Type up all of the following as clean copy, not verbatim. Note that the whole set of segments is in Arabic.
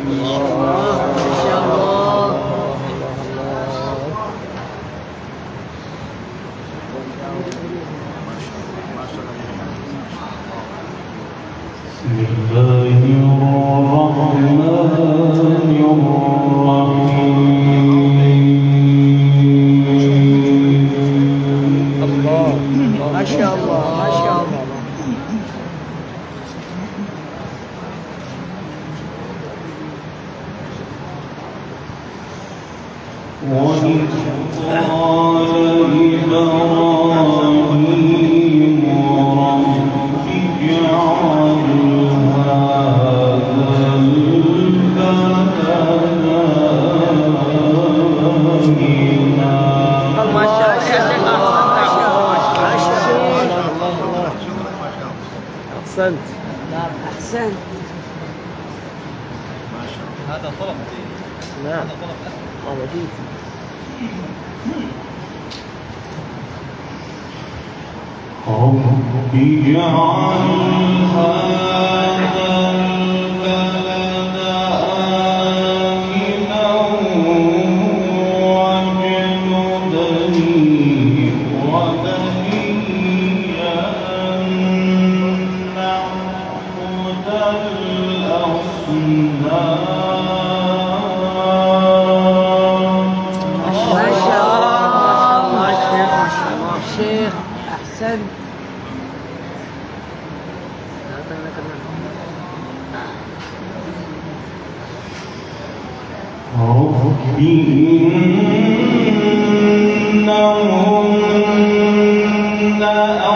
ما شاء الله. بسم الله الرحمن الرحيم. الله ما شاء الله ما شاء الله. وإذ قال إبراهيم رب اجعل هذا البلد آمنا. ما شاء الله ما شاء الله. أحسنت. نعم أحسنت. هذا طلب. نعم هذا طلب. طلبيت. رب اجعل هذا البلد آمنا واجنبني وبني أن نعبد الأصنام. ما شاء الله ما شاء الله شيخ أحسنت. رب إنهن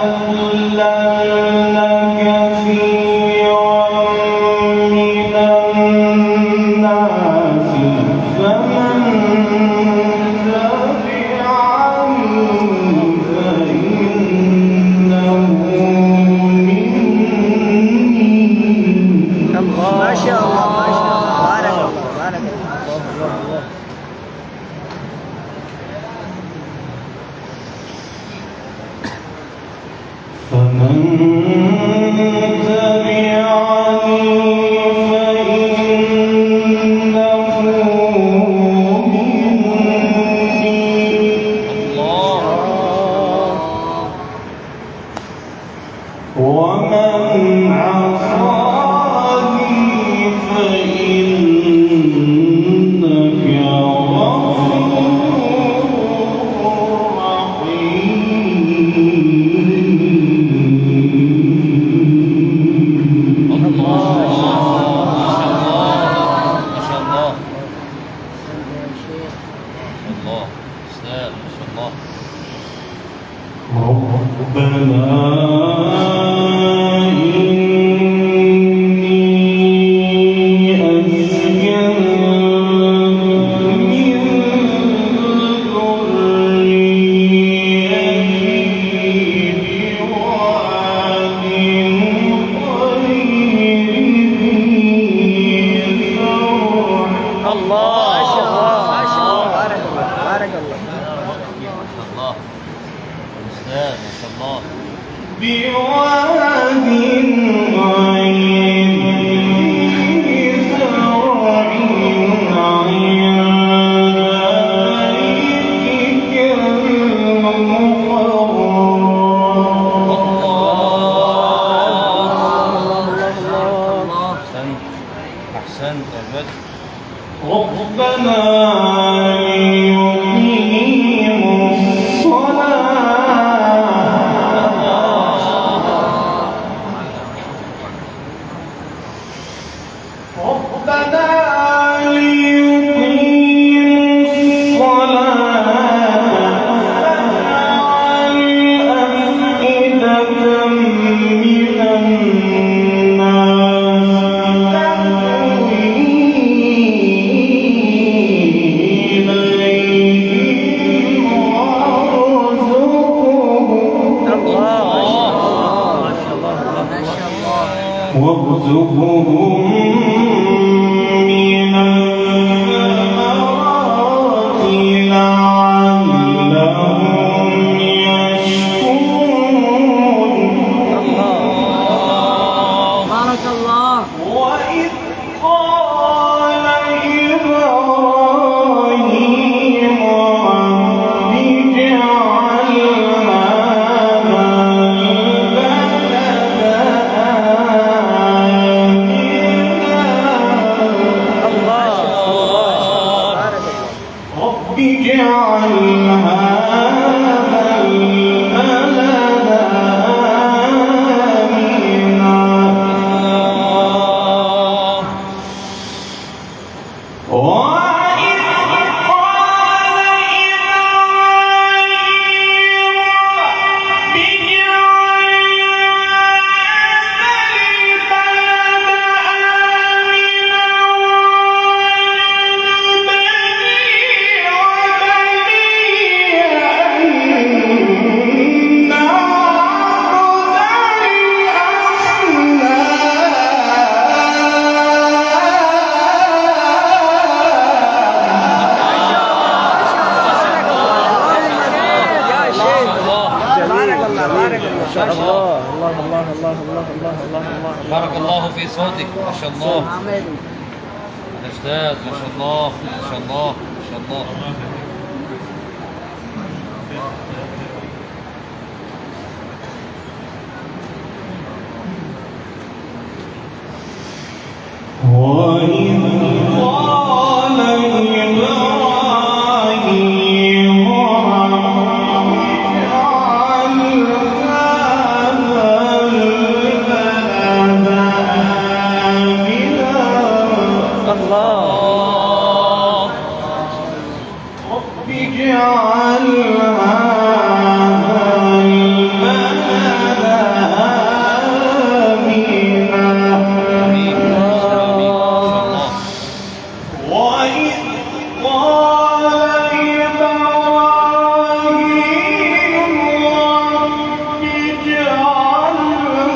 أضللن كثيرا من الناس فمن تبعني فإنه مني. ما شاء الله ما شاء الله. بارك الله بارك الله. فمن تبعني فإنه مني ومن عصاني فإنك غفور رحيم. ربنا إني أسكنت من ذريتي بواد غير ذي زرع. الله ما شاء الله ما شاء الله. بارك الله بارك الله. بواد غير ذي زرع عند بيتك المحرم. أحسنت يا بدر. ربنا ليقيموا الصلاة. ربنا ليقيموا الصلاة فاجعل أفئدة من الناس تهوي إليهم وارزقهم وإذ قال إبراهيم رب اجعل ما شاء الله. الله الله الله الله الله الله الله. بارك الله في صوتك ما شاء الله. عملي. الأستاذ ما شاء الله ما شاء الله ما شاء الله. وإذ قال إبراهيم رب اجعل هذا البلد آمنا الله. رب اجعل هذا البلد آمنا وإذ قال إبراهيم رب اجعل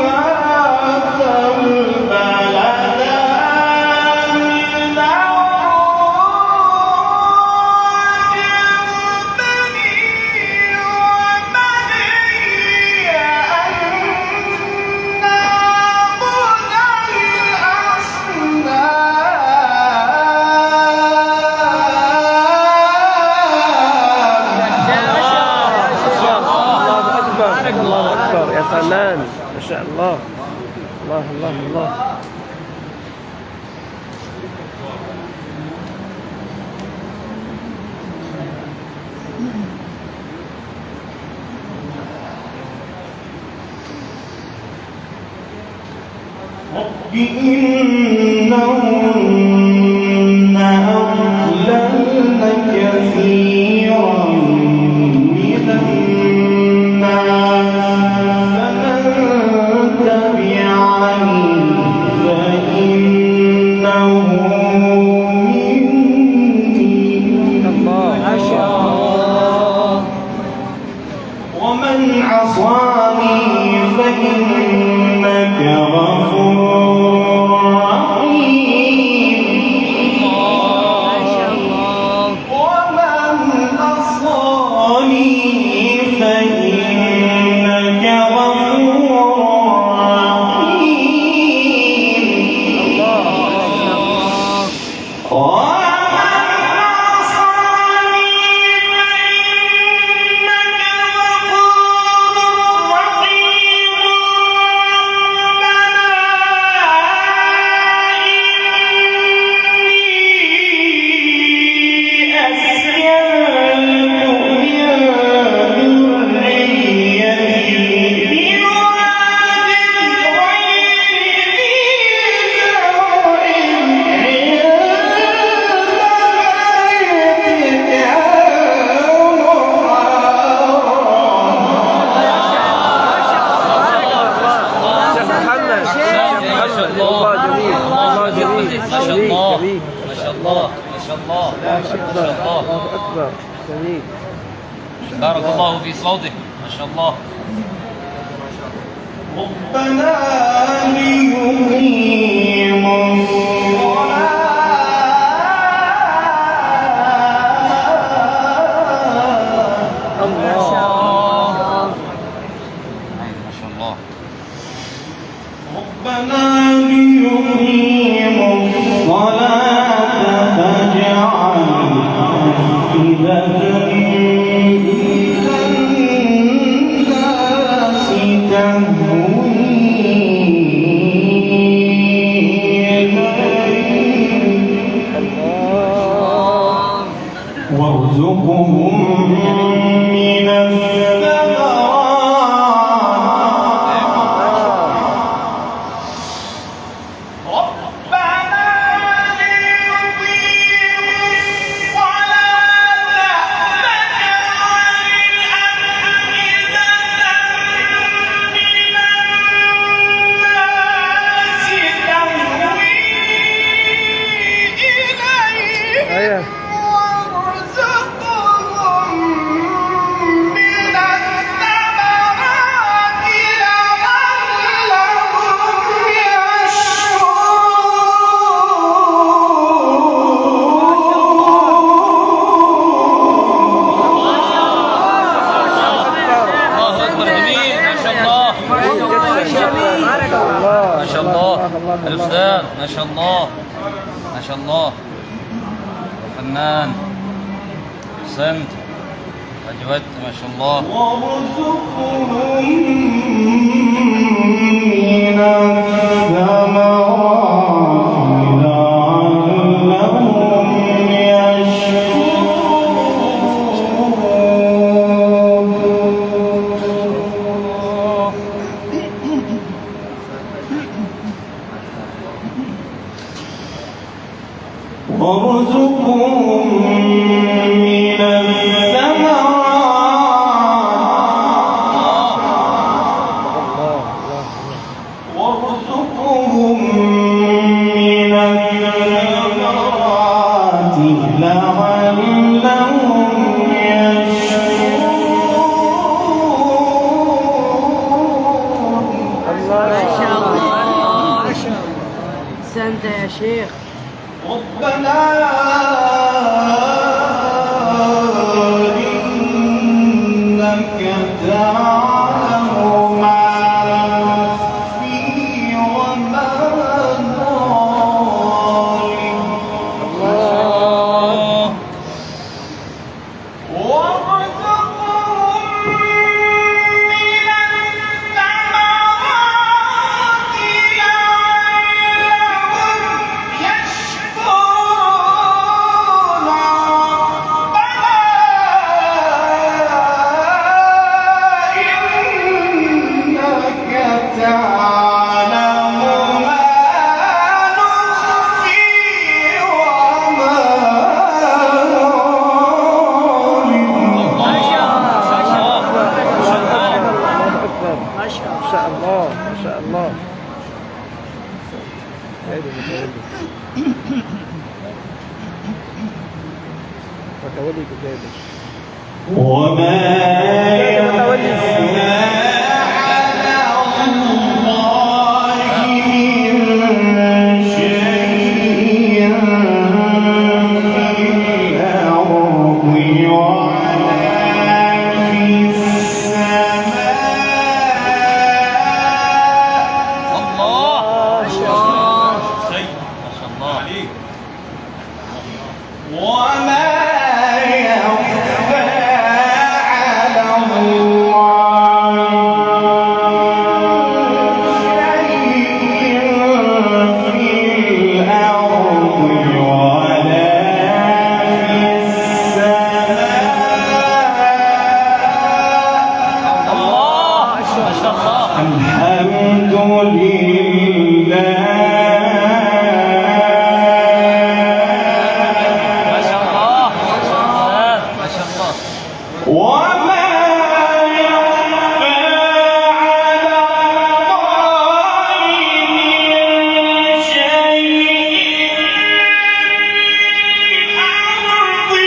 هذا البلد آمنا واجنبني وبني أن نعبد الأصنام. الله أكبر يا فنان ما شاء الله. الله الله الله. رب إنهن أضللن كثيرا من الناس فمن تبعني فإنه مني ما شاء الله. ومن عصاني فإنك غفور رحيم ما شاء الله. ومن عصاني فإنك غفور رحيم أكبر. جميل. بارك الله في صوتك ما شاء الله. ربنا ليقيموا الصلاة الله. ما شاء الله. ربنا ليقيموا الصلاة فاجعل أفئدة من الناس تهوي إليهم وارزقهم من الثمرات ربنا ليقيموا ما شاء الله فنان صمت أجودت ما شاء الله وارزقهم من الثمرات لعلهم يشكرون وارزقهم من الثمرات لعلهم يشكرون ما شاء الله أحسنت يا شيخ. ربنا إنك تعلم ما نخفي وما نعلم وارزقهم من الثمرات لعلهم يشكرون ربنا إنك تعلم ما نخفي وما نعلم ما شاء الله ما شاء الله ما شاء الله. متولي كتابه وما يخفى على الله من شيء في الأرض ولا في السماء الله ما شاء الله. سيد ما شاء الله عليك وما يخفى على الله شيء في الأرض ولا في السماء الله ما شاء الله الحمد لله ما شاء الله ما شاء الله وما يخفى على الله من شيء في الأرض ولا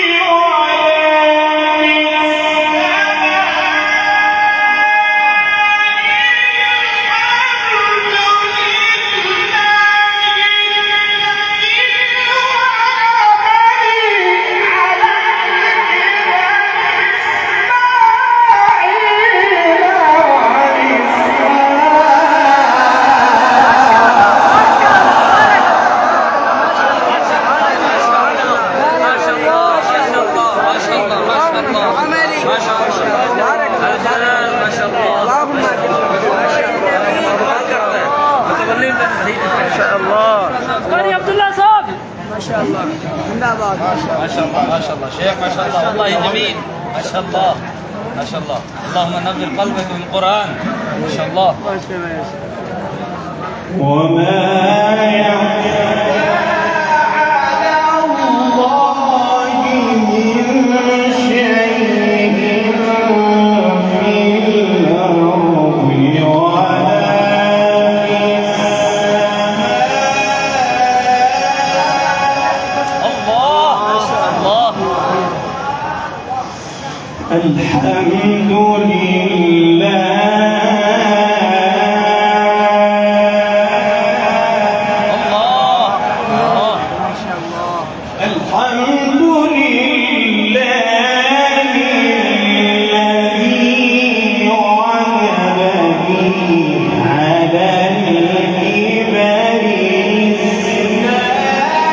في ما شاء الله. قاري عبد الله صابر ما شاء الله. من بعض ما شاء الله ما شاء الله شيخ ما شاء الله والله جميل ما شاء الله ما شاء الله اللهم نظر قلبك بالقرآن ما شاء الله وما يخفى على الله من شيء في الأرض ولا في الله ما شاء الله الحمد لله الحمد لله الذي وهبني على الكبر إسماعيل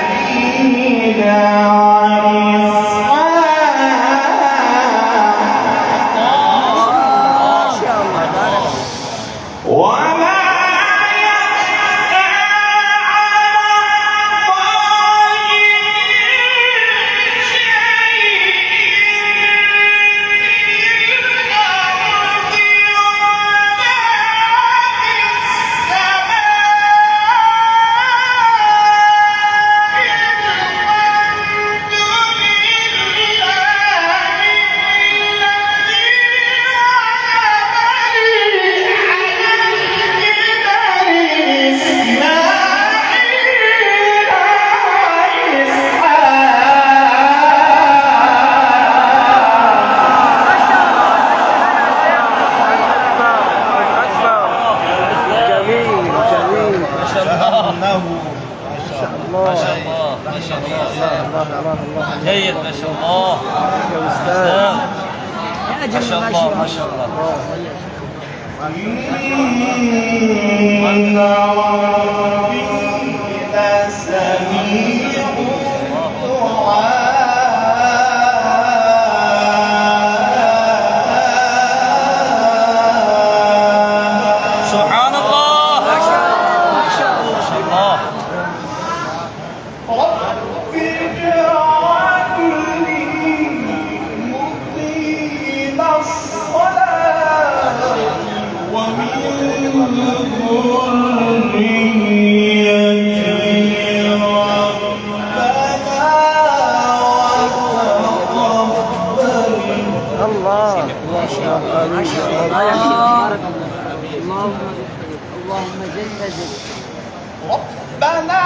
ما شاء الله. الله الله الله جيد ما شاء الله. يا أستاذ. ما شاء الله ما شاء الله. إن ربي لسميع الدعاء. سبحان الله. ما شاء الله. رب اجعلني مقيم الصلاة ومن ذريتي ربنا وتقبل. الله ما شاء الله ما شاء الله يا شيخ بارك الله. اللهم جل جل. ربنا